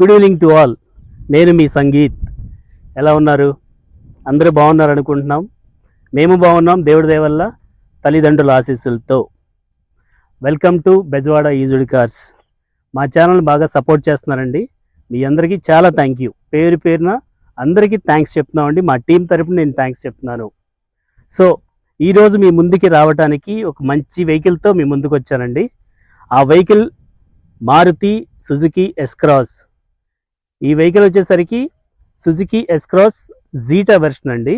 Good evening to all. నేను మీ సంగీత్. ఎలా ఉన్నారు? అందరూ బాగున్నారు అనుకుంటున్నాం. మేము బాగున్నాం దేవుడి దయ వల్ల, తల్లిదండ్రుల ఆశీస్సులతో. Welcome to Bezawada used cars. మా ఛానల్ బాగా సపోర్ట్ చేస్తున్నారండి. మీ అందరికీ చాలా థ్యాంక్ యూ. పేరు పేరున అందరికీ థ్యాంక్స్ చెప్తున్నామండి. మా టీం తరపున నేను థ్యాంక్స్ చెప్తున్నాను. సో ఈరోజు మీ ముందుకి రావడానికి ఒక మంచి వెహికల్తో మీ ముందుకు వచ్చానండి. ఆ vehicle Maruti Suzuki S Cross. ఈ వెహికల్ వచ్చేసరికి Suzuki S Cross Zeta version అండి.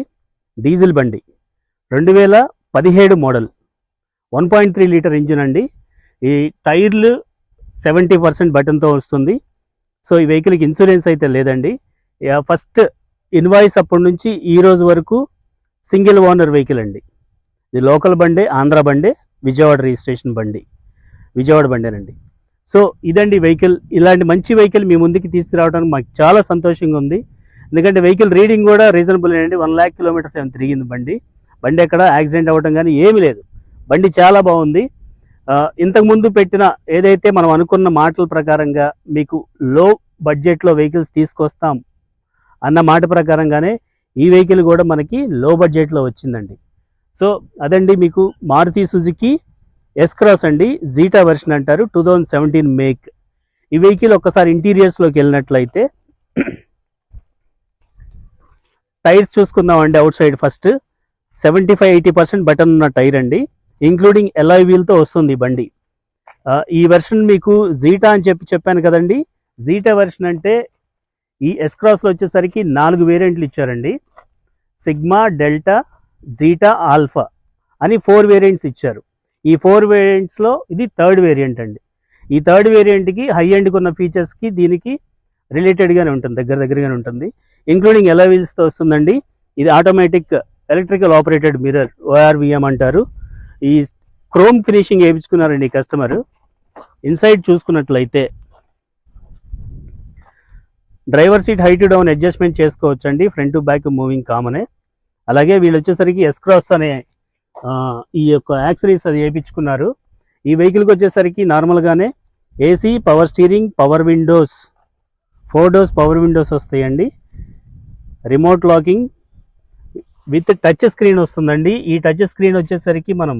డీజిల్ బండి, 2017 మోడల్, 1.3 లీటర్ ఇంజిన్ అండి. ఈ టైర్లు 70% బటన్తో వస్తుంది. సో ఈ వెహికల్కి ఇన్సూరెన్స్ అయితే లేదండి. ఫస్ట్ ఇన్వాయిస్ అప్పటి నుంచి ఈ రోజు వరకు సింగిల్ ఓనర్ వెహికల్ అండి. ఇది లోకల్ బండే, ఆంధ్ర బండే, విజయవాడ రిజిస్ట్రేషన్ బండి, విజయవాడ బండేనండి. సో ఇదండి వెహికల్. ఇలాంటి మంచి వెహికల్ మీ ముందుకి తీసుకురావడానికి మాకు చాలా సంతోషంగా ఉంది. ఎందుకంటే వెహికల్ రీడింగ్ కూడా రీజనబుల్ అండి. 1 lakh కిలోమీటర్స్ ఏమైనా తిరిగింది బండి ఎక్కడ యాక్సిడెంట్ అవ్వడం కానీ ఏమీ లేదు. బండి చాలా బాగుంది. ఇంతకుముందు పెట్టిన ఏదైతే మనం అనుకున్న మాటల ప్రకారంగా మీకు లో బడ్జెట్లో వెహికల్స్ తీసుకొస్తాం అన్న మాట ప్రకారంగానే ఈ వెహికల్ కూడా మనకి లో బడ్జెట్లో వచ్చిందండి. సో అదండి మీకు మారుతి సుజుకి ఎస్ క్రాస్ అండి. జీటా వెర్షన్ అంటారు, 2017 మేక్. ఈ వెహికల్ ఒక్కసారి ఇంటీరియర్స్లోకి వెళ్ళినట్లయితే టైర్స్ చూసుకుందామండి. అవుట్ సైడ్ ఫస్ట్ 75-80% బటన్ ఉన్న టైర్ అండి, ఇంక్లూడింగ్ ఎలాయ్ వీల్తో వస్తుంది బండి. ఈ వెర్షన్ మీకు జీటా అని చెప్పాను కదండి. జీటా వెర్షన్ అంటే ఈ ఎస్ క్రాస్లో వచ్చేసరికి 4 వేరియంట్లు ఇచ్చారండి. సిగ్మా, డెల్టా, జీటా, ఆల్ఫా అని 4 వేరియంట్స్ ఇచ్చారు. ఈ 4 వేరియంట్స్లో ఇది 3rd వేరియంట్ అండి. ఈ 3rd వేరియంట్కి హై ఎండ్కి ఉన్న ఫీచర్స్కి దీనికి రిలేటెడ్గానే ఉంటుంది, దగ్గరగానే ఉంటుంది. ఇంక్లూడింగ్ ఎలాయ్ వీల్స్తో వస్తుందండి. ఇది automatic electrical operated mirror, ORVM అంటారు. ఈ క్రోమ్ ఫినిషింగ్ వేయించుకున్నారండి ఈ కస్టమర్. ఇన్సైడ్ చూసుకున్నట్లయితే driver seat height down adjustment చేసుకోవచ్చండి. ఫ్రంట్ టు బ్యాక్ మూవింగ్ కామనే. అలాగే వీళ్ళు వచ్చేసరికి ఎస్ క్రాస్ అనే ఈ యొక్క యాక్సరీస్ అది వేయించుకున్నారు. ఈ వెహికల్కి వచ్చేసరికి నార్మల్గానే AC, power steering, power windows, 4 doors power windows వస్తాయండి. Remote locking with touch screen వస్తుందండి. ఈ టచ్ స్క్రీన్ వచ్చేసరికి మనం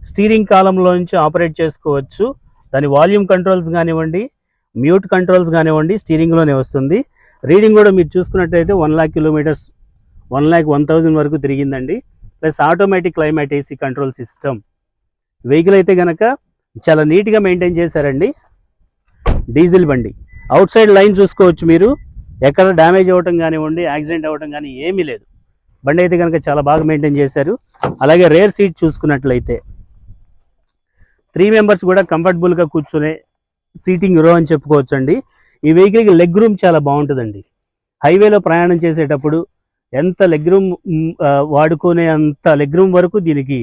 స్టీరింగ్ కాలంలో నుంచి ఆపరేట్ చేసుకోవచ్చు. దాని వాల్యూమ్ కంట్రోల్స్ కానివ్వండి, మ్యూట్ కంట్రోల్స్ కానివ్వండి, స్టీరింగ్లోనే వస్తుంది. రీడింగ్ కూడా మీరు చూసుకున్నట్టయితే 1 lakh కిలోమీటర్స్, 1,01,000 వరకు తిరిగిందండి. Plus automatic climate AC control system. Vehicle అయితే కనుక చాలా నీట్గా మెయింటైన్ చేశారండి. డీజిల్ బండి. అవుట్ సైడ్ లైన్ చూసుకోవచ్చు మీరు. ఎక్కడ డ్యామేజ్ అవ్వటం కానివ్వండి, యాక్సిడెంట్ అవ్వటం కానీ ఏమీ లేదు. బండి అయితే కనుక చాలా బాగా మెయింటైన్ చేశారు. అలాగే రేర్ సీట్ చూసుకున్నట్లయితే 3 members కూడా కంఫర్టబుల్గా కూర్చునే సీటింగ్ రో అని చెప్పుకోవచ్చు అండి. ఈ వెహికల్కి లెగ్ రూమ్ చాలా బాగుంటుందండి. హైవేలో ప్రయాణం చేసేటప్పుడు ఎంత లెగ్ రూమ్ వాడుకునే అంత లెగ్ రూమ్ వరకు దీనికి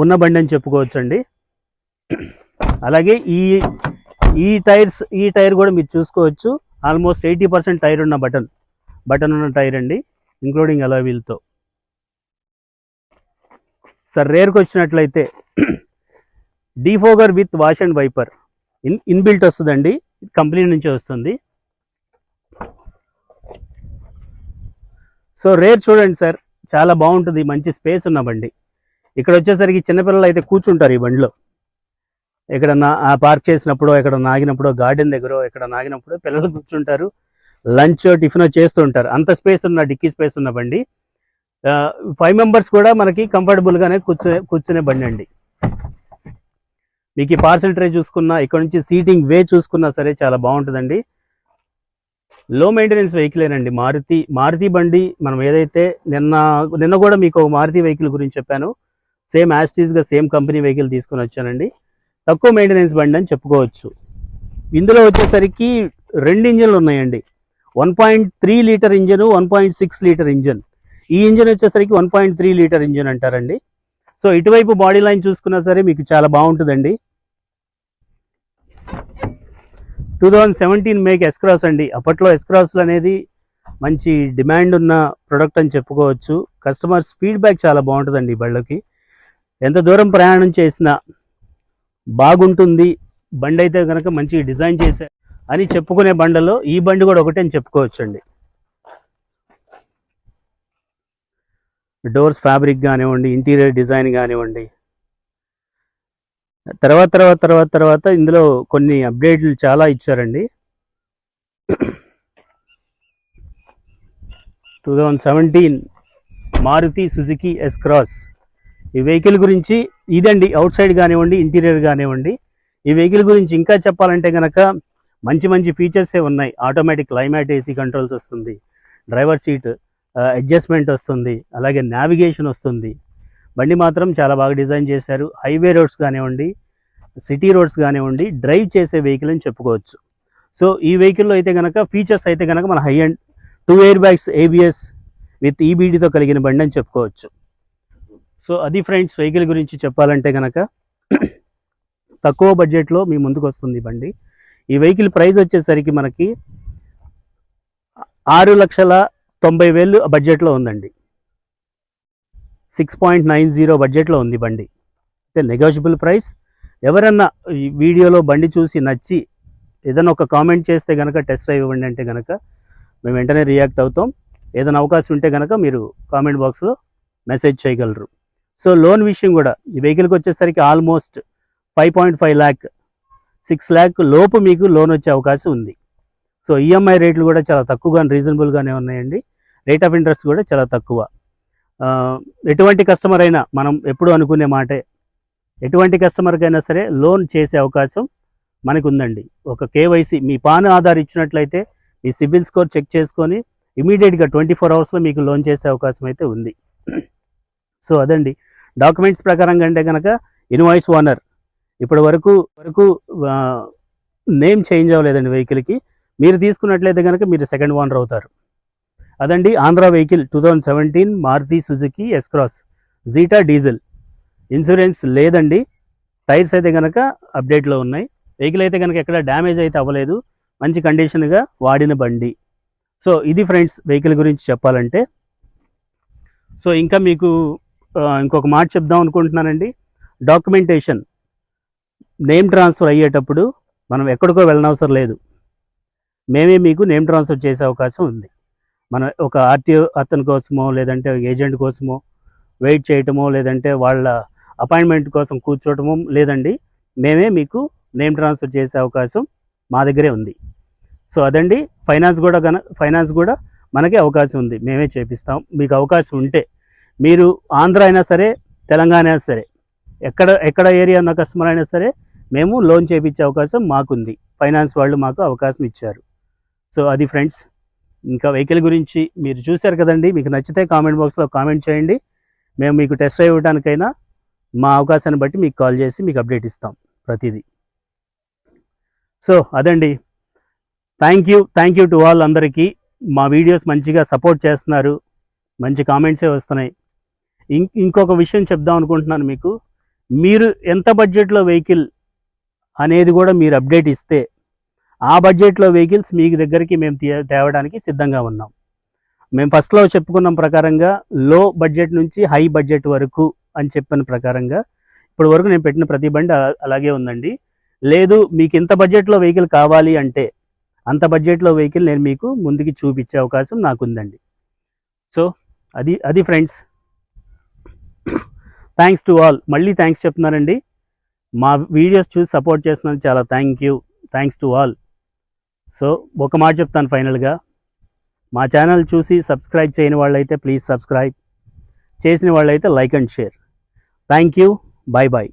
ఉన్న బండి అని చెప్పుకోవచ్చు అండి. అలాగే ఈ టైర్ కూడా మీరు చూసుకోవచ్చు. ఆల్మోస్ట్ 80% టైర్ ఉన్న బటన్ ఉన్న టైర్ అండి, ఇంక్లూడింగ్ అలాయ్ వీల్తో. సార్ రేర్కి వచ్చినట్లయితే defogger with wash and wiper inbuilt వస్తుందండి. కంపెనీ నుంచే వస్తుంది. సో రేర్ చూడండి సార్, చాలా బాగుంటుంది. మంచి స్పేస్ ఉన్న బండి. ఇక్కడ వచ్చేసరికి చిన్నపిల్లలు అయితే కూర్చుంటారు ఈ బండిలో. ఎక్కడన్నా పార్క్ చేసినప్పుడు, ఎక్కడన్నా ఆగినప్పుడు, గార్డెన్ దగ్గర ఎక్కడన్నా ఆగినప్పుడు పిల్లలు కూర్చుంటారు. లంచ్, టిఫిన్ చేస్తూ ఉంటారు. అంత స్పేస్ ఉన్న, డిక్కీ స్పేస్ ఉన్న బండి. 5 members కూడా మనకి కంఫర్టబుల్గానే కూర్చునే బండి అండి. మీకు ఈ పార్సల్ ట్రే చూసుకున్నా, ఇక్కడ నుంచి సీటింగ్ వే చూసుకున్నా సరే చాలా బాగుంటుందండి. లో మెయింటెనెన్స్ వెహికలేనండి మారుతి బండి. మనం ఏదైతే నిన్న కూడా మీకు ఒక మారుతి వెహికల్ గురించి చెప్పాను. సేమ్ యాస్టీస్గా సేమ్ కంపెనీ వెహికల్ తీసుకొని వచ్చానండి. తక్కువ మెయింటెనెన్స్ బండి అని చెప్పుకోవచ్చు. ఇందులో వచ్చేసరికి 2 ఇంజన్లు ఉన్నాయండి. 1.3 లీటర్ ఇంజను, 1.6 లీటర్ ఇంజన్. ఈ ఇంజన్ వచ్చేసరికి 1.3 లీటర్ ఇంజన్ అంటారండి. సో ఇటువైపు బాడీ లైన్ చూసుకున్నా సరే మీకు చాలా బాగుంటుందండి. 2017 మేక్ ఎస్ క్రాస్ అండి. అప్పట్లో ఎస్ క్రాస్లు అనేది మంచి డిమాండ్ ఉన్న ప్రొడక్ట్ అని చెప్పుకోవచ్చు. కస్టమర్స్ ఫీడ్బ్యాక్ చాలా బాగుంటుందండి ఈ బళ్ళకి. ఎంత దూరం ప్రయాణం చేసినా బాగుంటుంది బండి అయితే కనుక. మంచి డిజైన్ చేశారు. అని చెప్పుకునే బండలో ఈ బండి కూడా ఒకటే అని చెప్పుకోవచ్చండి. డోర్స్ ఫ్యాబ్రిక్ కానివ్వండి, ఇంటీరియర్ డిజైన్ కానివ్వండి, తర్వాత ఇందులో కొన్ని అప్డేట్లు చాలా ఇచ్చారండి. 2017 మారుతి సుజుకి ఎస్ క్రాస్. ఈ వెహికల్ గురించి ఇదండి, అవుట్ సైడ్ కానివ్వండి, ఇంటీరియర్ కానివ్వండి. ఈ వెహికల్ గురించి ఇంకా చెప్పాలంటే కనుక మంచి మంచి ఫీచర్సే ఉన్నాయి. ఆటోమేటిక్ క్లైమేట్ ఏసీ కంట్రోల్స్ వస్తుంది, డ్రైవర్ సీట్ అడ్జస్ట్మెంట్ వస్తుంది, అలాగే నావిగేషన్ వస్తుంది. బండి మాత్రం చాలా బాగా డిజైన్ చేశారు. హైవే రోడ్స్ కానివ్వండి, సిటీ రోడ్స్ కానివ్వండి, డ్రైవ్ చేసే వెహికల్ అని చెప్పుకోవచ్చు. సో ఈ వెహికల్లో అయితే కనుక ఫీచర్స్ అయితే కనుక మన high end 2 air bags ABS with EBDతో కలిగిన బండి అని చెప్పుకోవచ్చు. సో అది ఫ్రెండ్స్, వెహికల్ గురించి చెప్పాలంటే కనుక తక్కువ బడ్జెట్లో మీ ముందుకు వస్తుంది బండి. ఈ వెహికల్ ప్రైస్ వచ్చేసరికి మనకి 6,90,000 బడ్జెట్లో ఉందండి. 6.90 బడ్జెట్లో ఉంది బండి. అయితే నెగోషియబుల్ ప్రైస్. ఎవరన్నా ఈ వీడియోలో బండి చూసి నచ్చి ఏదైనా ఒక కామెంట్ చేస్తే కనుక టెస్ట్ డ్రైవ్ ఇవ్వండి అంటే కనుక మేము వెంటనే రియాక్ట్ అవుతాం. ఏదైనా అవకాశం ఉంటే కనుక మీరు కామెంట్ బాక్స్లో మెసేజ్ చేయగలరు. సో లోన్ విషయం కూడా ఈ వెహికల్కి వచ్చేసరికి ఆల్మోస్ట్ 5.5 lakh 6 lakh లోపు మీకు లోన్ వచ్చే అవకాశం ఉంది. సో EMI రేట్లు కూడా చాలా తక్కువగా రీజనబుల్గానే ఉన్నాయండి. రేట్ ఆఫ్ ఇంట్రెస్ట్ కూడా చాలా తక్కువ. ఎటువంటి కస్టమర్ అయినా మనం ఎప్పుడు అనుకునే మాటే, ఎటువంటి కస్టమర్కైనా సరే లోన్ చేసే అవకాశం మనకు ఉందండి. ఒక KYC మీ పాన్ ఆధార్ ఇచ్చినట్లయితే మీ సిబిల్ స్కోర్ చెక్ చేసుకొని ఇమీడియట్గా 24 hours మీకు లోన్ చేసే అవకాశం అయితే ఉంది. సో అదండి డాక్యుమెంట్స్ ప్రకారంగా అంటే కనుక ఇన్వాయిస్ ఓనర్ ఇప్పటి వరకు నేమ్ చేంజ్ అవ్వలేదండి వెహికల్కి. మీరు తీసుకున్నట్లయితే కనుక మీరు సెకండ్ ఓనర్ అవుతారు. అదండి Andhra vehicle 2017 Maruti Suzuki S Cross Zeta diesel. Insurance లేదండి. టైర్స్ అయితే కనుక అప్డేట్లో ఉన్నాయి. వెహికల్ అయితే కనుక ఎక్కడ డ్యామేజ్ అయితే అవ్వలేదు, మంచి కండిషన్గా వాడిన బండి. సో ఇది ఫ్రెండ్స్ వెహికల్ గురించి చెప్పాలంటే. సో ఇంకా మీకు ఇంకొక మాట చెప్దాం అనుకుంటున్నానండి. డాక్యుమెంటేషన్ నేమ్ ట్రాన్స్ఫర్ అయ్యేటప్పుడు మనం ఎక్కడికో వెళ్ళనవసరం లేదు, మేమే మీకు నేమ్ ట్రాన్స్ఫర్ చేసే అవకాశం ఉంది. మనం ఒక RTO అతని కోసమో లేదంటే ఏజెంట్ కోసమో వెయిట్ చేయటమో లేదంటే వాళ్ళ అపాయింట్మెంట్ కోసం కూర్చోవటమో లేదండి, మేమే మీకు నేమ్ ట్రాన్స్ఫర్ చేసే అవకాశం మా దగ్గరే ఉంది. సో అదండి ఫైనాన్స్ కూడా మనకి అవకాశం ఉంది, మేమే చేపిస్తాం. మీకు అవకాశం ఉంటే మీరు ఆంధ్ర అయినా సరే తెలంగాణ అయినా సరే ఎక్కడ ఏరియా ఉన్న కస్టమర్ అయినా సరే మేము లోన్ చేయించే అవకాశం మాకుంది. ఫైనాన్స్ వాళ్ళు మాకు అవకాశం ఇచ్చారు. సో అది ఫ్రెండ్స్. ఇంకా వెహికల్ గురించి మీరు చూశారు కదండి. మీకు నచ్చితే కామెంట్ బాక్స్లో కామెంట్ చేయండి. మేము మీకు టెస్ట్ డ్రైవ్ ఇవ్వడానికైనా మా అవకాశాన్ని బట్టి మీకు కాల్ చేసి మీకు అప్డేట్ ఇస్తాం ప్రతిదీ. సో అదండి. Thank you to all. అందరికీ మా వీడియోస్ మంచిగా సపోర్ట్ చేస్తున్నారు, మంచి కామెంట్సే వస్తున్నాయి. ఇంకొక విషయం చెప్దాం అనుకుంటున్నాను మీకు. మీరు ఎంత బడ్జెట్లో వెహికల్ అనేది కూడా మీరు అప్డేట్ ఇస్తే ఆ బడ్జెట్లో వెహికల్స్ మీకు దగ్గరికి మేము తేవడానికి సిద్ధంగా ఉన్నాం. మేము ఫస్ట్లో చెప్పుకున్న ప్రకారంగా లో బడ్జెట్ నుంచి హై బడ్జెట్ వరకు అని చెప్పిన ప్రకారంగా ఇప్పటి వరకు నేను పెట్టిన ప్రతి బండి అలాగే ఉందండి. లేదు మీకు ఇంత బడ్జెట్లో వెహికల్ కావాలి అంటే అంత బడ్జెట్లో వెహికల్ నేను మీకు ముందుకి చూపించే అవకాశం నాకుందండి. సో అది ఫ్రెండ్స్. Thanks to all. మళ్ళీ థ్యాంక్స్ చెప్తున్నానండి. మా వీడియోస్ చూసి సపోర్ట్ చేస్తున్నందుకు చాలా థ్యాంక్స్ టు ఆల్. సో ఒక మాట చెప్తాను ఫైనల్గా, మా ఛానల్ చూసి సబ్స్క్రైబ్ చేయని వాళ్ళైతే ప్లీజ్ సబ్స్క్రైబ్, చేసిన వాళ్ళైతే like and share. Thank you. Bye.